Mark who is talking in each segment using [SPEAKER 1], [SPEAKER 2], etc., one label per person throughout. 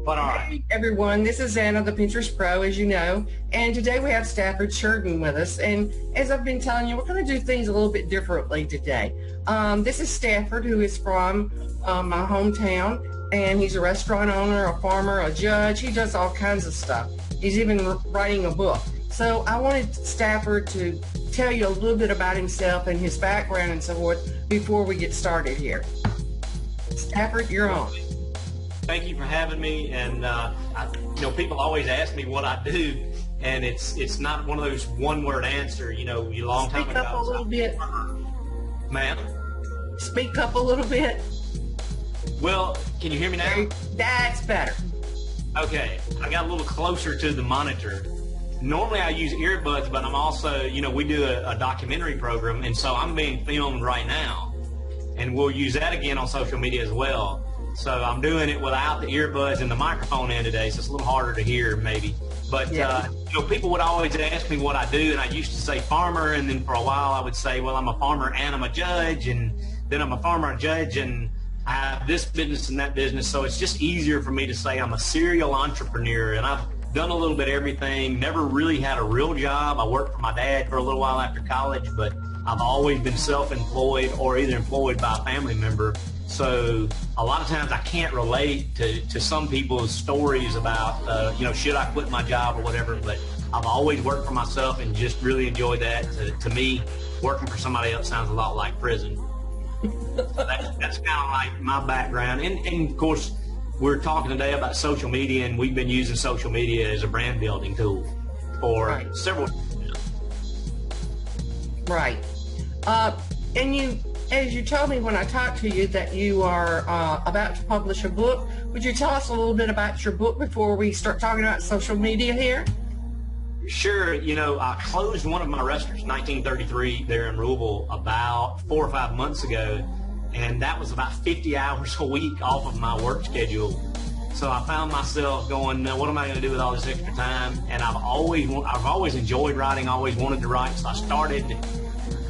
[SPEAKER 1] But all right.
[SPEAKER 2] Hey everyone, this is Anna, the Pinterest Pro, as you know, and today we have Stafford Shurden with us. And as I've been telling you, we're going to do things a little bit differently today. This is Stafford, who is from my hometown, and he's a restaurant owner, a farmer, a judge. He does all kinds of stuff. He's even writing a book. So I wanted Stafford to tell you a little bit about himself and his background and so forth before we get started here. Stafford, you're on.
[SPEAKER 1] Thank you for having me. And people always ask me what I do, and it's not one of those one-word answer. You know, you long time ago.
[SPEAKER 2] Speak up a little bit,
[SPEAKER 1] ma'am.
[SPEAKER 2] Speak up a little bit.
[SPEAKER 1] Well, can you hear me now?
[SPEAKER 2] That's better.
[SPEAKER 1] Okay, I got a little closer to the monitor. Normally I use earbuds, but I'm also, we do a documentary program, and so I'm being filmed right now, and we'll use that again on social media as well. So I'm doing it without the earbuds and the microphone in today, so it's a little harder to hear maybe. But, people would always ask me what I do, and I used to say farmer, and then for a while I would say, well, I'm a farmer and I'm a judge, and then I'm a farmer and judge, and I have this business and that business. So it's just easier for me to say I'm a serial entrepreneur, and I've done a little bit of everything, never really had a real job. I worked for my dad for a little while after college, but I've always been self-employed or either employed by a family member. So a lot of times I can't relate to some people's stories about, should I quit my job or whatever, but I've always worked for myself and just really enjoyed that. To me, working for somebody else sounds a lot like prison. So that's kind of like my background. And of course, we're talking today about social media, and we've been using social media as a brand building tool for several years.
[SPEAKER 2] Right. And as you told me when I talked to you that you are about to publish a book, would you tell us a little bit about your book before we start talking about social media here?
[SPEAKER 1] Sure. I closed one of my restaurants in 1933 there in Louisville about 4 or 5 months ago, and that was about 50 hours a week off of my work schedule. So I found myself going, what am I going to do with all this extra time? And I've always enjoyed writing, always wanted to write. So I started,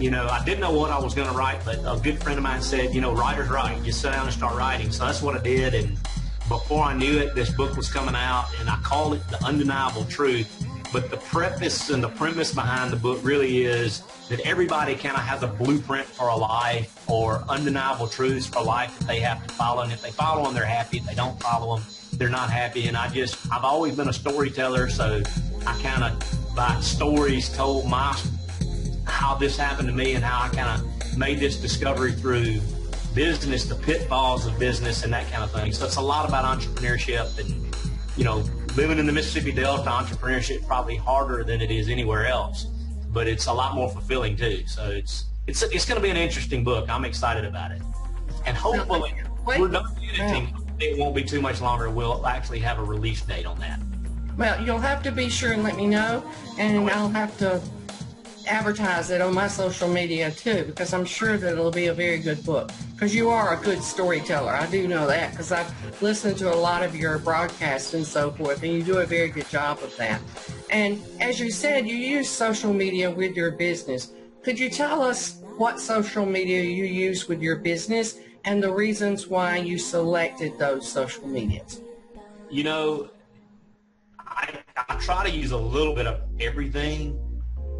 [SPEAKER 1] I didn't know what I was going to write, but a good friend of mine said, writers write, just sit down and start writing. So that's what I did. And before I knew it, this book was coming out, and I called it The Undeniable Truth. But the preface and the premise behind the book really is that everybody kind of has a blueprint for a life or undeniable truths for life that they have to follow. And if they follow them, they're happy. If they don't follow them, they're not happy. And I've always been a storyteller, so I kind of, by stories, told how this happened to me and how I kind of made this discovery through business, the pitfalls of business and that kind of thing. So it's a lot about entrepreneurship and, living in the Mississippi Delta, entrepreneurship is probably harder than it is anywhere else, but it's a lot more fulfilling too. So it's going to be an interesting book. I'm excited about it. And hopefully we're done editing. It won't be too much longer. We'll actually have a release date on that.
[SPEAKER 2] Well, you'll have to be sure and let me know, and I'll have to advertise it on my social media too, because I'm sure that it'll be a very good book, because you are a good storyteller. I do know that because I've listened to a lot of your broadcasts and so forth, and you do a very good job of that. And as you said, you use social media with your business. Could you tell us what social media you use with your business and the reasons why you selected those social medias?
[SPEAKER 1] I try to use a little bit of everything,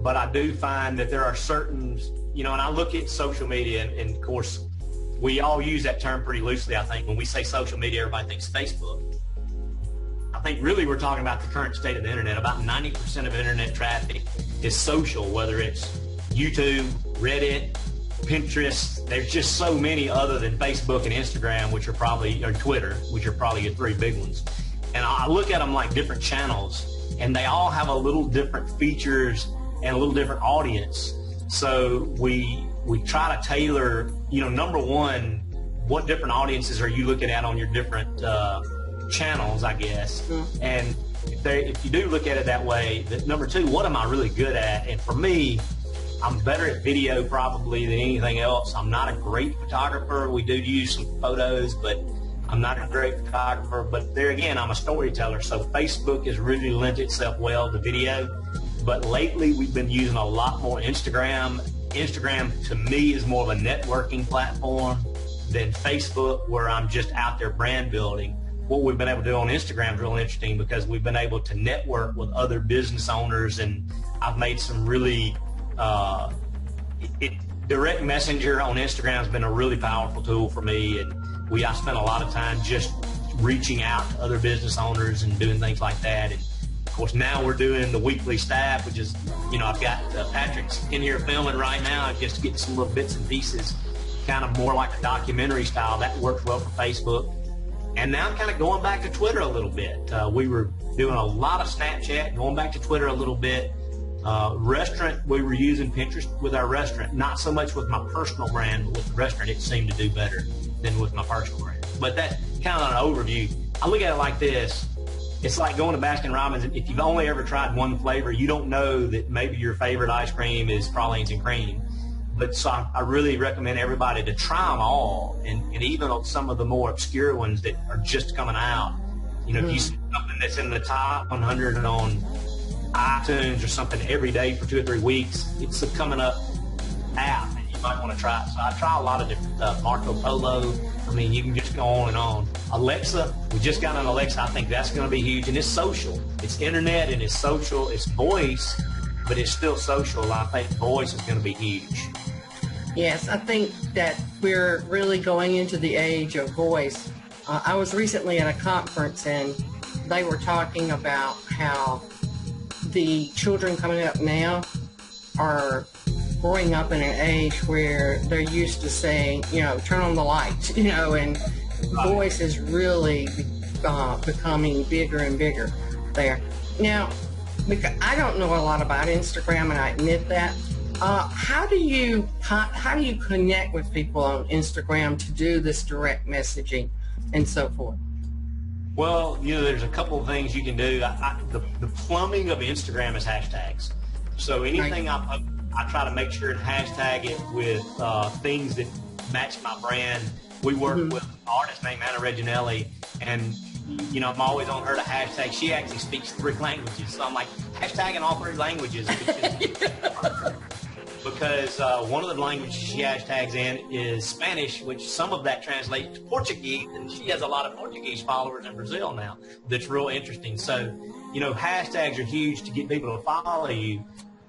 [SPEAKER 1] but I do find that there are certain, and I look at social media, and of course, we all use that term pretty loosely, I think. When we say social media, everybody thinks Facebook. I think really we're talking about the current state of the internet. About 90% of internet traffic is social, whether it's YouTube, Reddit, Pinterest. There's just so many other than Facebook and Instagram, or Twitter, which are probably your three big ones. And I look at them like different channels, and they all have a little different features and a little different audience. So we try to tailor, number one, what different audiences are you looking at on your different channels, I guess. Mm-hmm. And if you do look at it that way, number two, what am I really good at? And for me, I'm better at video probably than anything else. I'm not a great photographer. We do use some photos, but I'm not a great photographer. But there again, I'm a storyteller. So Facebook has really lent itself well to video. But lately, we've been using a lot more Instagram. Instagram, to me, is more of a networking platform than Facebook, where I'm just out there brand building. what we've been able to do on Instagram is really interesting because we've been able to network with other business owners, and I've made some really direct messenger on Instagram has been a really powerful tool for me, and I spent a lot of time just reaching out to other business owners and doing things like that. And of course, now we're doing the weekly staff, which is, I've got Patrick's in here filming right now, just getting some little bits and pieces, kind of more like a documentary style. That works well for Facebook. And now I'm kind of going back to Twitter a little bit. We were doing a lot of Snapchat, going back to Twitter a little bit. Restaurant, we were using Pinterest with our restaurant, not so much with my personal brand, but with the restaurant it seemed to do better than with my personal brand. But that's kind of an overview. I look at it like this. It's like going to Baskin Robbins. If you've only ever tried one flavor, you don't know that maybe your favorite ice cream is pralines and cream. But so I really recommend everybody to try them all, and even some of the more obscure ones that are just coming out. If you see something that's in the top 100 on iTunes or something every day for 2 or 3 weeks, it's a coming up app, and you might want to try it. So I try a lot of different stuff. Marco Polo. You can just go on and on. Alexa, we just got an Alexa. I think that's going to be huge. And it's social. It's internet and it's social. It's voice, but it's still social. I think voice is going to be huge.
[SPEAKER 2] Yes, I think that we're really going into the age of voice. I was recently at a conference, and they were talking about how the children coming up now are growing up in an age where they're used to saying, turn on the lights, and voice is really becoming bigger and bigger there. Now, because I don't know a lot about Instagram, and I admit that. How do you connect with people on Instagram to do this direct messaging and so forth?
[SPEAKER 1] Well, there's a couple of things you can do. The plumbing of Instagram is hashtags. So anything I post, I try to make sure to hashtag it with things that match my brand. We work with an artist named Anna Reginelli, and I'm always on her to hashtag. She actually speaks 3 languages, so I'm like hashtagging all 3 languages because one of the languages she hashtags in is Spanish, which some of that translates to Portuguese, and she has a lot of Portuguese followers in Brazil now. That's real interesting. So, hashtags are huge to get people to follow you.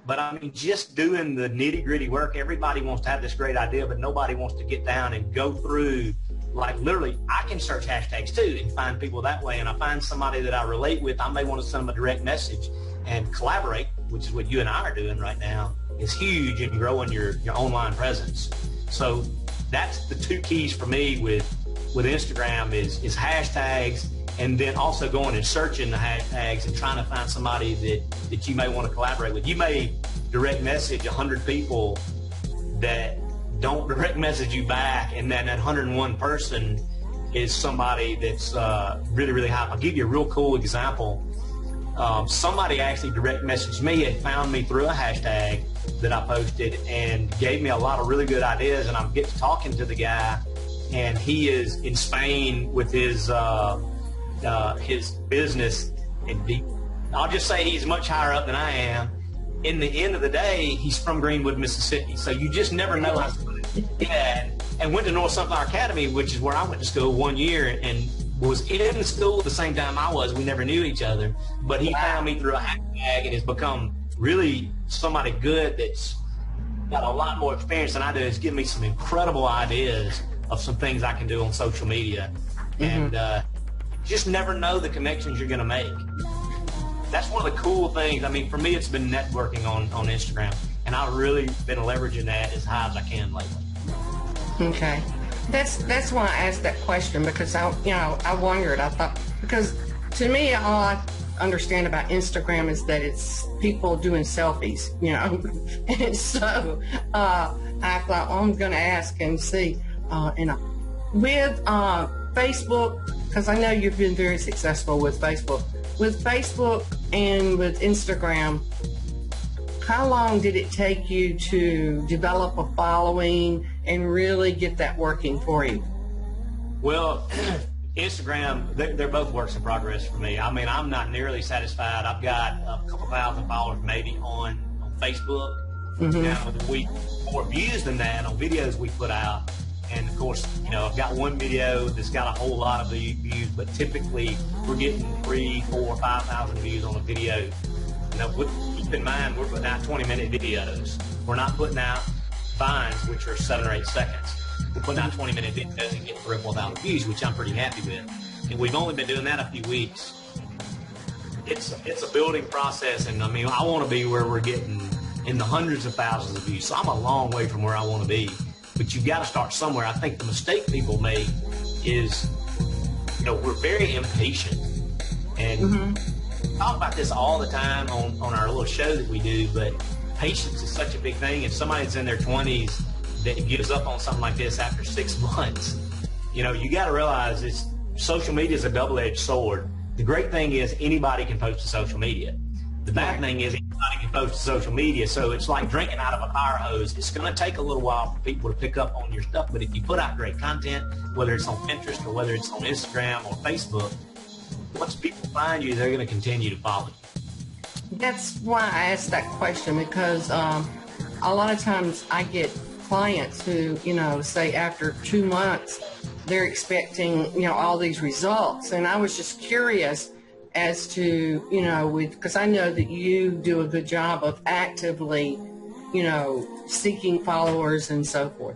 [SPEAKER 1] But just doing the nitty-gritty work, everybody wants to have this great idea, but nobody wants to get down and go through, like literally, I can search hashtags too and find people that way. And I find somebody that I relate with, I may want to send them a direct message and collaborate, which is what you and I are doing right now, is huge in growing your online presence. So that's the 2 keys for me with Instagram is hashtags, and then also going and searching the hashtags and trying to find somebody that you may want to collaborate with. You may direct message 100 people that don't direct message you back, and then that 101 person is somebody that's really, really high. I'll give you a real cool example. Somebody actually direct messaged me and found me through a hashtag that I posted and gave me a lot of really good ideas, and I'm getting talking to the guy, and he is in Spain with his business, and I'll just say he's much higher up than I am. In the end of the day, he's from Greenwood, Mississippi, so you just never know how somebody and went to North Sunflower Academy, which is where I went to school 1 year, and was in school at the same time I was. We never knew each other, but he found me through a hashtag and has become really somebody good that's got a lot more experience than I do. It's given me some incredible ideas of some things I can do on social media, and just never know the connections you're going to make. That's one of the cool things. For me, it's been networking on Instagram, and I've really been leveraging that as high as I can lately.
[SPEAKER 2] Okay. That's why I asked that question, because I wondered. I thought, because to me, all I understand about Instagram is that it's people doing selfies, and so I thought, I'm going to ask and see. With Facebook, because I know you've been very successful with Facebook. With Facebook and with Instagram, how long did it take you to develop a following and really get that working for you?
[SPEAKER 1] Well, Instagram, they're both works in progress for me. I'm not nearly satisfied. I've got a couple thousand followers maybe on Facebook. Now, we more views than that on videos we put out. And of course, you know, I've got one video that's got a whole lot of views, but typically we're getting 3, 4, 5,000 views on a video. You know, keep in mind, we're putting out 20-minute videos. We're not putting out Vines, which are 7 or 8 seconds. We're putting out 20-minute videos and getting 3 or 4,000 views, which I'm pretty happy with. And we've only been doing that a few weeks. It's a building process, and I mean, I want to be where we're getting in the hundreds of thousands of views. So I'm a long way from where I want to be. But you've got to start somewhere. I think the mistake people make is, you know, we're very impatient. And we talk about this all the time on our little show that we do, but patience is such a big thing. If somebody that's in their 20s that gives up on something like this after 6 months, you know, you got to realize social media is a double-edged sword. The great thing is anybody can post to social media. The bad thing is anybody can post to social media, so it's like drinking out of a fire hose. It's going to take a little while for people to pick up on your stuff, but if you put out great content, whether it's on Pinterest or whether it's on Instagram or Facebook, once people find you, they're going to continue to follow you.
[SPEAKER 2] That's why I asked that question, because a lot of times I get clients who, you know, say after 2 months, they're expecting, you know, all these results. And I was just curious as to, you know, because I know that you do a good job of actively, you know, seeking followers and so forth.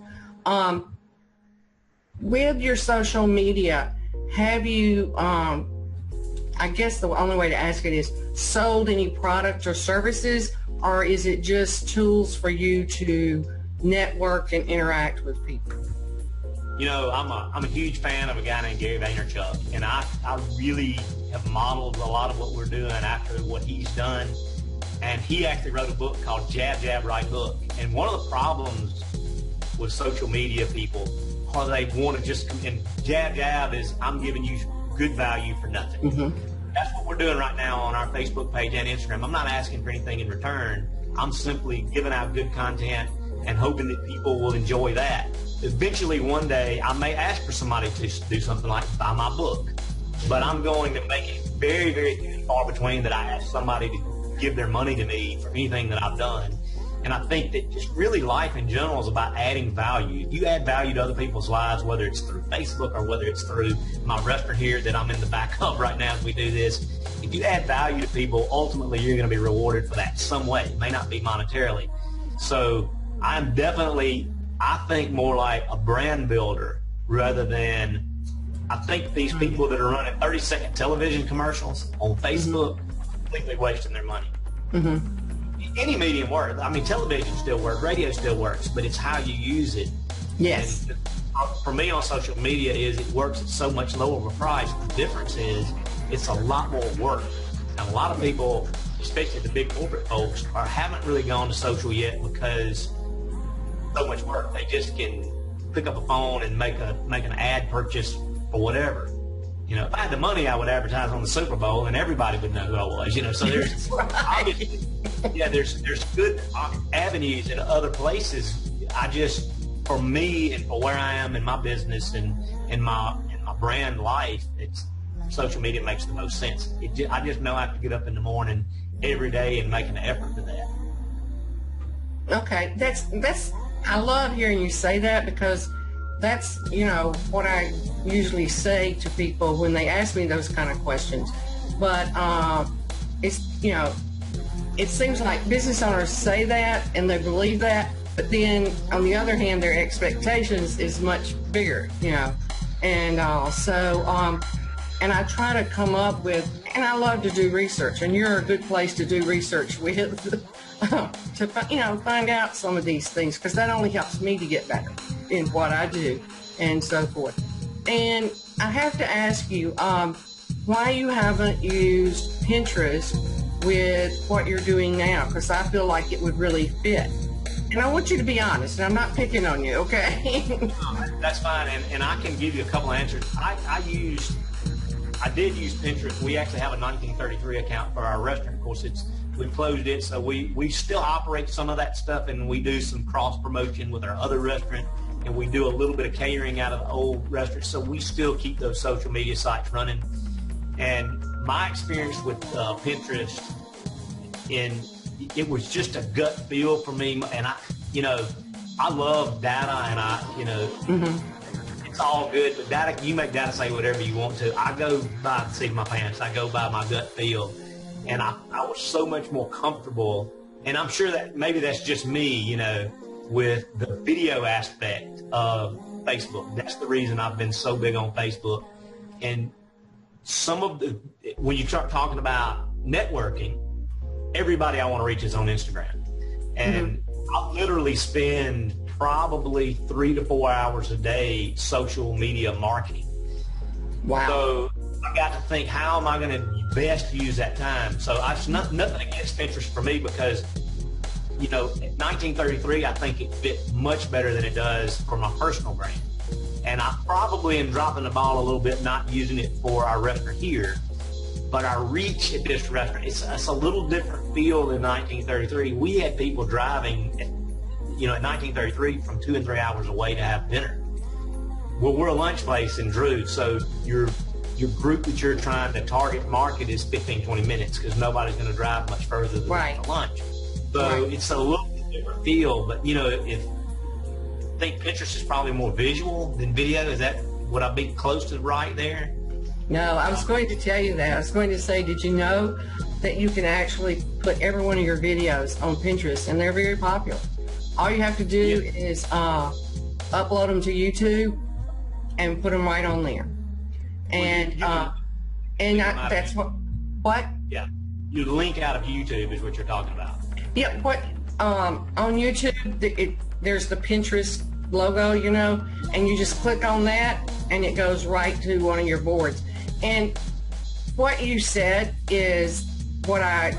[SPEAKER 2] With your social media, have you, I guess the only way to ask it is, sold any products or services, or is it just tools for you to network and interact with people?
[SPEAKER 1] You know, I'm a huge fan of a guy named Gary Vaynerchuk, and I really have modeled a lot of what we're doing after what he's done. And he actually wrote a book called Jab, Jab, Right Hook. And one of the problems with social media people are they want to just, and jab, jab is I'm giving you good value for nothing. That's what we're doing right now on our Facebook page and Instagram. I'm not asking for anything in return. I'm simply giving out good content and hoping that people will enjoy that. Eventually, one day, I may ask for somebody to do something like buy my book, but I'm going to make it very, very few and far between that I ask somebody to give their money to me for anything that I've done. And I think that just really life in general is about adding value. You add value to other people's lives, whether it's through Facebook or whether it's through my restaurant here that I'm in the back of right now as we do this. If you add value to people, ultimately you're going to be rewarded for that some way. It may not be monetarily. So I'm definitely, I think, more like a brand builder rather than, I think these people that are running 30-second television commercials on Facebook completely wasting their money. Any medium works. I mean, television still works, radio still works, but it's how you use it.
[SPEAKER 2] Yes.
[SPEAKER 1] And for me on social media is it works at so much lower of a price. The difference is it's a lot more work. And a lot of people, especially the big corporate folks, haven't really gone to social yet because so much work. They just can pick up a phone and make an ad purchase for whatever. You know, if I had the money, I would advertise on the Super Bowl, and everybody would know who I was. You know, so there's obviously, yeah, there's good avenues in other places. I just, for me and for where I am in my business and in my brand life, it's social media makes the most sense. I just know I have to get up in the morning every day and make an effort for that.
[SPEAKER 2] Okay, that's I love hearing you say that, because that's, you know, what I usually say to people when they ask me those kind of questions. But it's, you know, it seems like business owners say that and they believe that, but then on the other hand, their expectations is much bigger, you know. And and I try to come up with, and I love to do research, and you're a good place to do research with, to, you know, find out some of these things, because that only helps me to get better in what I do and so forth. And I have to ask you why you haven't used Pinterest with what you're doing now, because I feel like it would really fit. And I want you to be honest, and I'm not picking on you, okay?
[SPEAKER 1] No, that's fine, and I can give you a couple answers. I did use Pinterest. We actually have a 1933 account for our restaurant. Of course, we closed it, so we still operate some of that stuff, and we do some cross promotion with our other restaurant, and we do a little bit of catering out of the old restaurant, so we still keep those social media sites running. And my experience with Pinterest, it was just a gut feel for me, and I love data, and it's all good, but data, you make data say whatever you want to. I go by the seat of my pants. I go by my gut feel. And I was so much more comfortable, and I'm sure that maybe that's just me, with the video aspect of Facebook. That's the reason I've been so big on Facebook. And when you start talking about networking, everybody I want to reach is on Instagram. And I literally spend probably 3 to 4 hours a day social media marketing.
[SPEAKER 2] Wow.
[SPEAKER 1] So I got to think, how am I going to best use that time? So it's nothing against Pinterest for me, because, in 1933, I think it fit much better than it does for my personal brand. And I probably am dropping the ball a little bit, not using it for our restaurant here. But our reach at this restaurant, it's a little different feel than 1933. We had people driving, at 1933 from 2 and 3 hours away to have dinner. Well, we're a lunch place in Drew, so your group that you're trying to target market is 15, 20 minutes, because nobody's going to drive much further than lunch. So it's a little bit different feel. But, I think Pinterest is probably more visual than video. Is that, would I be close to right there?
[SPEAKER 2] No, I was going to tell you that. I was going to say, did you know that you can actually put every one of your videos on Pinterest, and they're very popular? All you have to do is upload them to YouTube and put them right on there. And that's what?
[SPEAKER 1] Yeah, you link out of YouTube is what you're talking about.
[SPEAKER 2] Yeah, on YouTube, there's the Pinterest logo, and you just click on that, and it goes right to one of your boards. And what you said is what I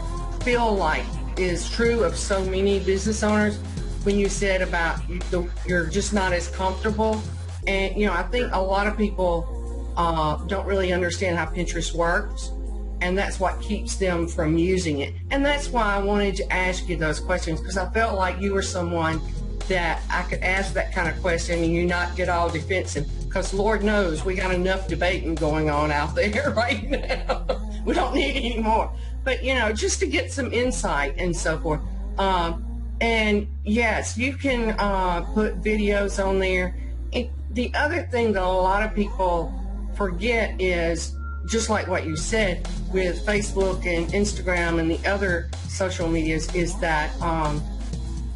[SPEAKER 2] feel like is true of so many business owners when you said about you're just not as comfortable. And, I think a lot of people don't really understand how Pinterest works, and that's what keeps them from using it. And that's why I wanted to ask you those questions, because I felt like you were someone that I could ask that kind of question and you not get all defensive, because Lord knows we got enough debating going on out there right now. We don't need any more. But, just to get some insight and so forth. And yes, you can put videos on there. And the other thing that a lot of people forget is, just like what you said with Facebook and Instagram and the other social medias, is that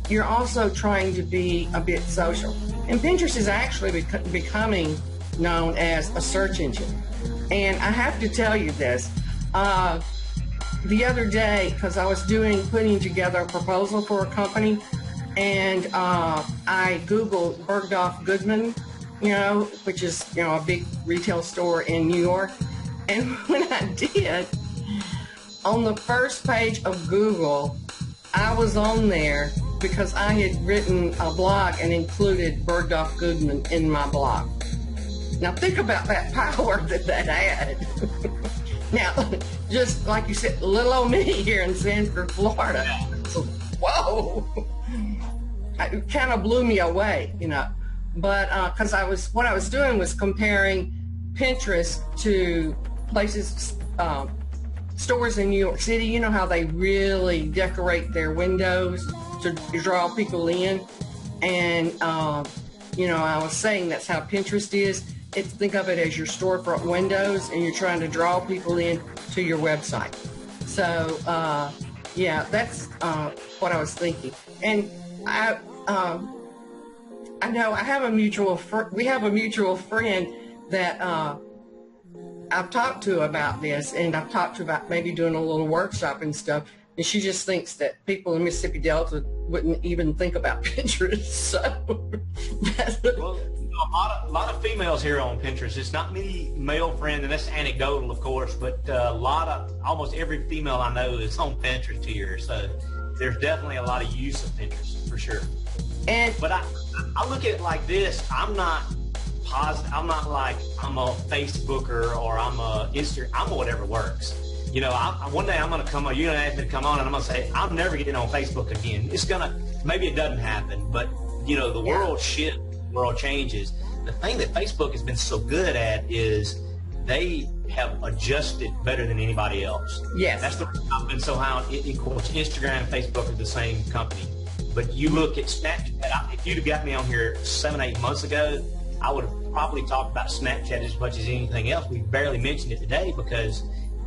[SPEAKER 2] you're also trying to be a bit social. And Pinterest is actually becoming known as a search engine. And I have to tell you this. The other day, because I was putting together a proposal for a company, and I Googled Bergdorf Goodman, which is, a big retail store in New York. And when I did, on the first page of Google, I was on there because I had written a blog and included Bergdorf Goodman in my blog. Now think about that power that had. Now, just like you said, little old me here in Sanford, Florida. So, whoa! It kind of blew me away, But because what I was doing was comparing Pinterest to places, stores in New York City. You know how they really decorate their windows to draw people in, and I was saying that's how Pinterest is. Think of it as your storefront windows, and you're trying to draw people in to your website. So yeah, that's what I was thinking. And I know I have we have a mutual friend that I've talked to about this, and I've talked to about maybe doing a little workshop and stuff, and she just thinks that people in Mississippi Delta wouldn't even think about Pinterest. So
[SPEAKER 1] well, a lot of females here on Pinterest. It's not many male friends, and that's anecdotal, of course, but almost every female I know is on Pinterest here. So there's definitely a lot of use of Pinterest for sure. But I look at it like this. I'm not positive. I'm not like I'm a Facebooker or I'm a Instagram. I'm a whatever works. One day I'm going to come on. You're going to ask me to come on, and I'm going to say I'm never getting on Facebook again. Maybe it doesn't happen, but the world shifts. World changes. The thing that Facebook has been so good at is they have adjusted better than anybody else.
[SPEAKER 2] Yes.
[SPEAKER 1] That's the reason I've been so high on it. Of course, Instagram and Facebook are the same company. But you look at Snapchat, if you'd have got me on here 7, 8 months ago, I would have probably talked about Snapchat as much as anything else. We barely mentioned it today because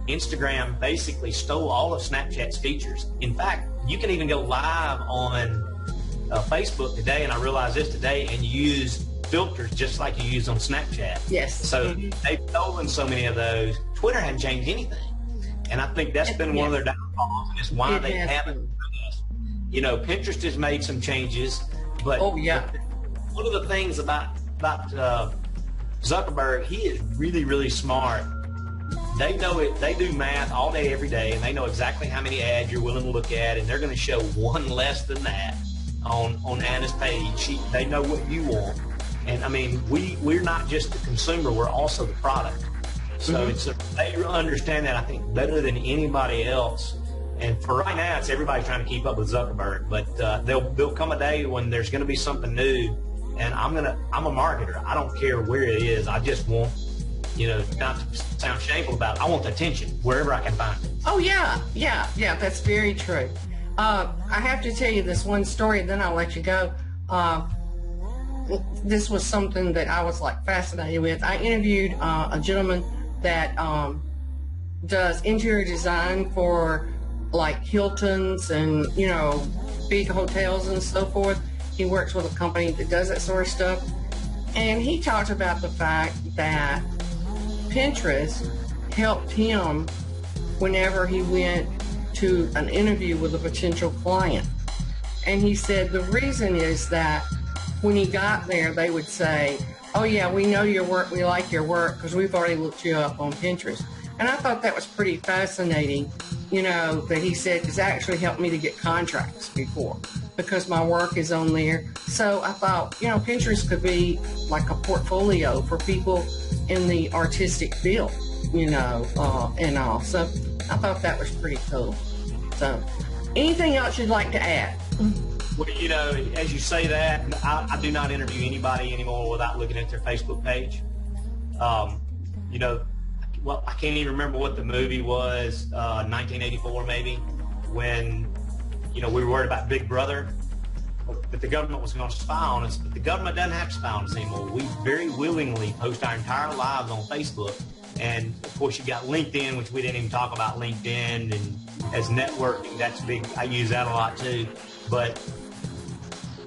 [SPEAKER 1] Instagram basically stole all of Snapchat's features. In fact, you can even go live on Facebook today, and I realized this today, and use filters just like you use on Snapchat.
[SPEAKER 2] Yes.
[SPEAKER 1] So they've stolen so many of those. Twitter hadn't changed anything. And I think that's been one of their downfalls, and it's why they haven't. You know, Pinterest has made some changes, but one of the things about Zuckerberg, he is really, really smart. They know it. They do math all day, every day, and they know exactly how many ads you're willing to look at, and they're going to show one less than that on Anna's page. They know what you want, and I mean, we're not just the consumer; we're also the product. So they understand that, I think, better than anybody else. And for right now, it's everybody trying to keep up with Zuckerberg. But there'll come a day when there's going to be something new, and I'm a marketer. I don't care where it is. I just want, you know, not to sound shameful about it, I want the attention wherever I can find it.
[SPEAKER 2] Oh yeah, that's very true. I have to tell you this one story, and then I'll let you go. This was something that I was like fascinated with. I interviewed a gentleman that does interior design for like Hilton's and, you know, big hotels and so forth. He works with a company that does that sort of stuff. And he talked about the fact that Pinterest helped him whenever he went to an interview with a potential client. And he said the reason is that when he got there, they would say, oh yeah, we know your work, we like your work because we've already looked you up on Pinterest. And I thought that was pretty fascinating, you know, that he said it's actually helped me to get contracts before because my work is on there. So I thought, you know, Pinterest could be like a portfolio for people in the artistic field, you know, and all. So I thought that was pretty cool. So anything else you'd like to add?
[SPEAKER 1] Well, you know, as you say that, I do not interview anybody anymore without looking at their Facebook page. You know, well, I can't even remember what the movie was, 1984 maybe, when, you know, we were worried about Big Brother, but the government was going to spy on us. But the government doesn't have to spy on us anymore. We very willingly post our entire lives on Facebook. And, of course, you've got LinkedIn, which we didn't even talk about LinkedIn. And as networking, that's big. I use that a lot, too. But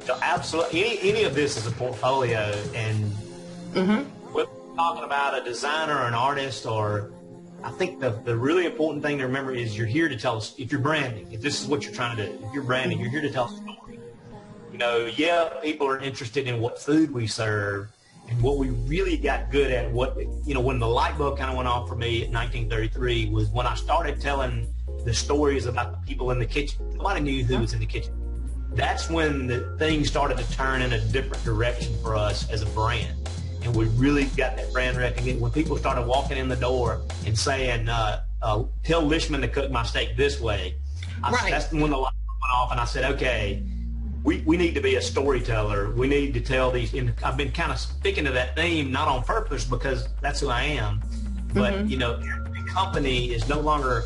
[SPEAKER 1] so absolutely, any of this is a portfolio. And whether we're talking about a designer or an artist, or I think the really important thing to remember is you're here to tell us, if you're branding, if this is what you're trying to do, if you're branding, you're here to tell a story. You know, yeah, people are interested in what food we serve and what we really got good at. What, you know, when the light bulb kind of went off for me in 1933 was when I started telling the stories about the people in the kitchen. Nobody knew who was in the kitchen. That's when the things started to turn in a different direction for us as a brand. And we really got that brand recognition. When people started walking in the door and saying, tell Lishman to cook my steak this way, that's when the light went off, and I said, okay, we need to be a storyteller. We need to tell these, and I've been kind of sticking to that theme, not on purpose because that's who I am, but, you know, every company is no longer,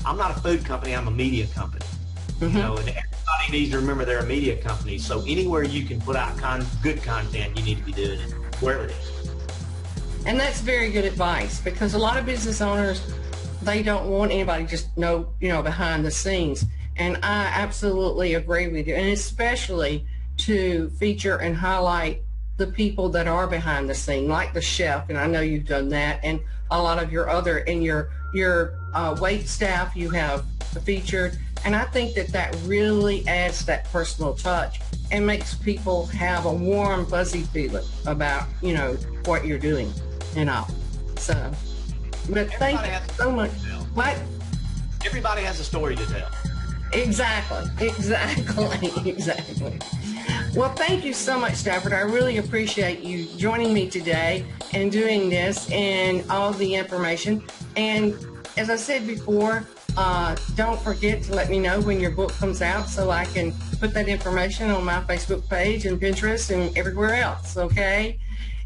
[SPEAKER 1] I'm not a food company, I'm a media company. You know, and everybody needs to remember they're a media company. So anywhere you can put out good content, you need to be doing it, wherever it is.
[SPEAKER 2] And that's very good advice, because a lot of business owners, they don't want anybody just know, you know, behind the scenes. And I absolutely agree with you, and especially to feature and highlight the people that are behind the scene, like the chef, and I know you've done that, and a lot of your other, and your wait staff you have featured. And I think that really adds that personal touch and makes people have a warm, fuzzy feeling about, you know, what you're doing and all. So, but thank you so much. What?
[SPEAKER 1] Everybody has a story to tell.
[SPEAKER 2] Exactly. Well, thank you so much, Stafford. I really appreciate you joining me today and doing this and all the information. And as I said before, don't forget to let me know when your book comes out so I can put that information on my Facebook page and Pinterest and everywhere else, okay?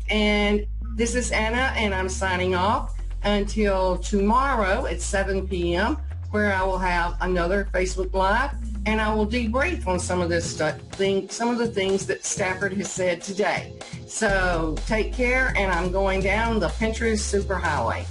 [SPEAKER 2] And this is Anna, and I'm signing off until tomorrow at 7 p.m., where I will have another Facebook Live. and I will debrief on some of this stuff, some of the things that Stafford has said today. So take care, and I'm going down the Pinterest Superhighway.